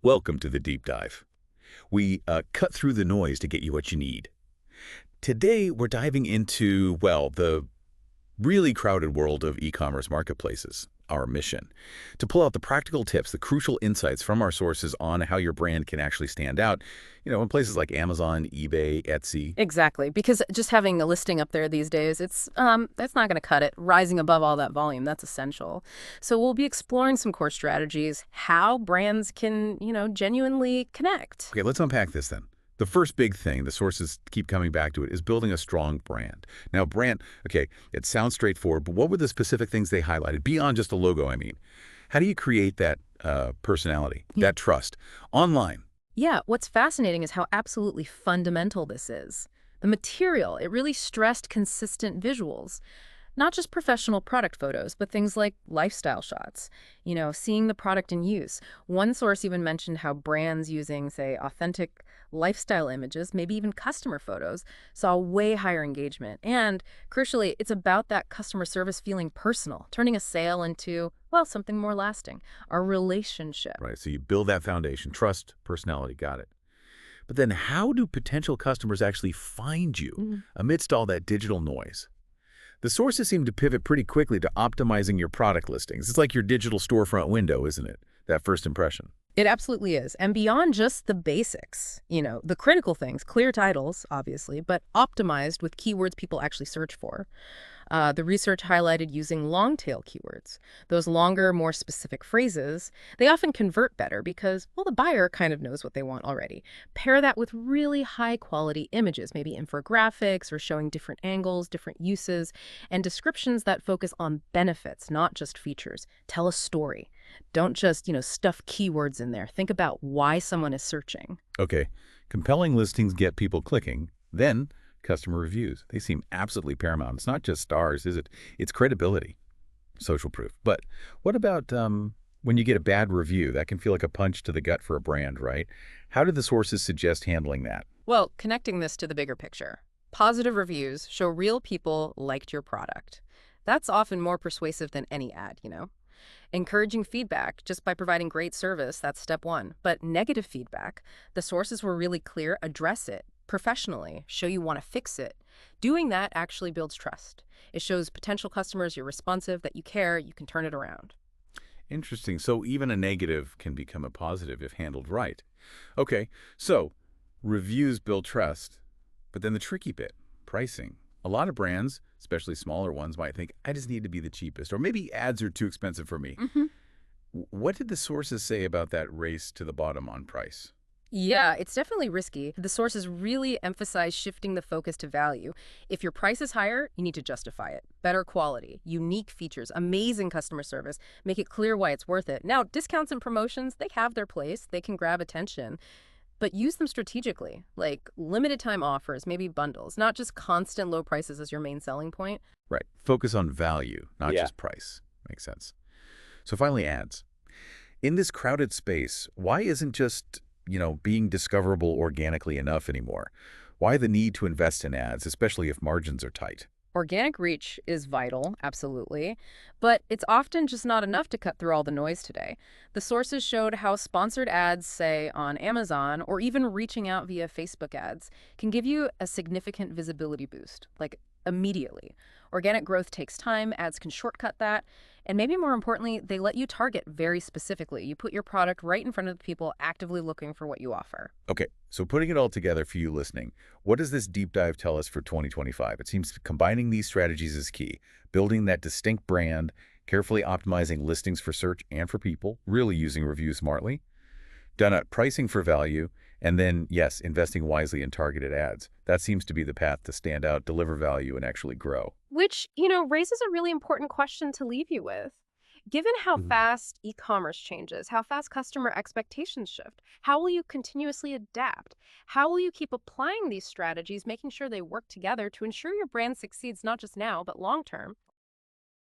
Welcome to the deep dive. We cut through the noise to get you what you need. Today, we're diving into, well, the really crowded world of e-commerce marketplaces, our mission, to pull out the practical tips, the crucial insights from our sources on how your brand can actually stand out, in places like Amazon, eBay, Etsy. Exactly, because just having a listing up there these days, that's not going to cut it. Rising above all that volume, that's essential. So we'll be exploring some core strategies, how brands can, genuinely connect. Okay, let's unpack this then. The first big thing, the sources keep coming back to it, is building a strong brand. Now, okay, it sounds straightforward, but what were the specific things they highlighted, beyond just a logo, I mean? How do you create that personality, that trust, online? Yeah, what's fascinating is how absolutely fundamental this is. The material, it really stressed consistent visuals. Not just professional product photos, but things like lifestyle shots, seeing the product in use. One source even mentioned how brands using, say, authentic lifestyle images, maybe even customer photos, saw way higher engagement. And crucially, it's about that customer service feeling personal, turning a sale into, well, something more lasting, a relationship. Right, so you build that foundation, trust, personality, got it. But then how do potential customers actually find you amidst all that digital noise? The sources seem to pivot pretty quickly to optimizing your product listings. It's like your digital storefront window, isn't it? That first impression. It absolutely is. And beyond just the basics, the critical things, clear titles, obviously, but optimized with keywords people actually search for. The research highlighted using long-tail keywords. Those longer, more specific phrases, they often convert better because, well, the buyer kind of knows what they want already. Pair that with really high-quality images, maybe infographics or showing different angles, different uses, and descriptions that focus on benefits, not just features. Tell a story. Don't just, stuff keywords in there. Think about why someone is searching. Okay, compelling listings get people clicking. Then customer reviews. They seem absolutely paramount. It's not just stars, is it? It's credibility, social proof. But what about when you get a bad review? That can feel like a punch to the gut for a brand, right? How do the sources suggest handling that? Well, connecting this to the bigger picture. Positive reviews show real people liked your product. That's often more persuasive than any ad. Encouraging feedback just by providing great service, that's step one. But negative feedback, the sources were really clear, address it professionally, show you want to fix it. Doing that actually builds trust. It shows potential customers you're responsive, that you care, you can turn it around. Interesting. So even a negative can become a positive if handled right. Okay, so reviews build trust, but then the tricky bit, pricing. A lot of brands, especially smaller ones, might think, I just need to be the cheapest, or maybe ads are too expensive for me. What did the sources say about that race to the bottom on price? Yeah, it's definitely risky. The sources really emphasize shifting the focus to value. If your price is higher, you need to justify it. Better quality, unique features, amazing customer service. Make it clear why it's worth it. Now, discounts and promotions, they have their place. They can grab attention. But use them strategically, like limited time offers, maybe bundles, not just constant low prices as your main selling point. Right. Focus on value, not just price. Makes sense. So finally, ads. In this crowded space, why isn't just, being discoverable organically enough anymore? Why the need to invest in ads, especially if margins are tight? Organic reach is vital, absolutely, but it's often just not enough to cut through all the noise today. The sources showed how sponsored ads, say, on Amazon, or even reaching out via Facebook ads, can give you a significant visibility boost, like immediately. Organic growth takes time, ads can shortcut that, and maybe more importantly, they let you target very specifically. You put your product right in front of the people actively looking for what you offer. Okay, so putting it all together for you listening, what does this deep dive tell us for 2025? It seems combining these strategies is key. Building that distinct brand, carefully optimizing listings for search and for people, really using reviews smartly, done at pricing for value, and then, yes, investing wisely in targeted ads. That seems to be the path to stand out, deliver value, and actually grow. Which, raises a really important question to leave you with. Given how fast e-commerce changes, how fast customer expectations shift, how will you continuously adapt? How will you keep applying these strategies, making sure they work together to ensure your brand succeeds not just now, but long term?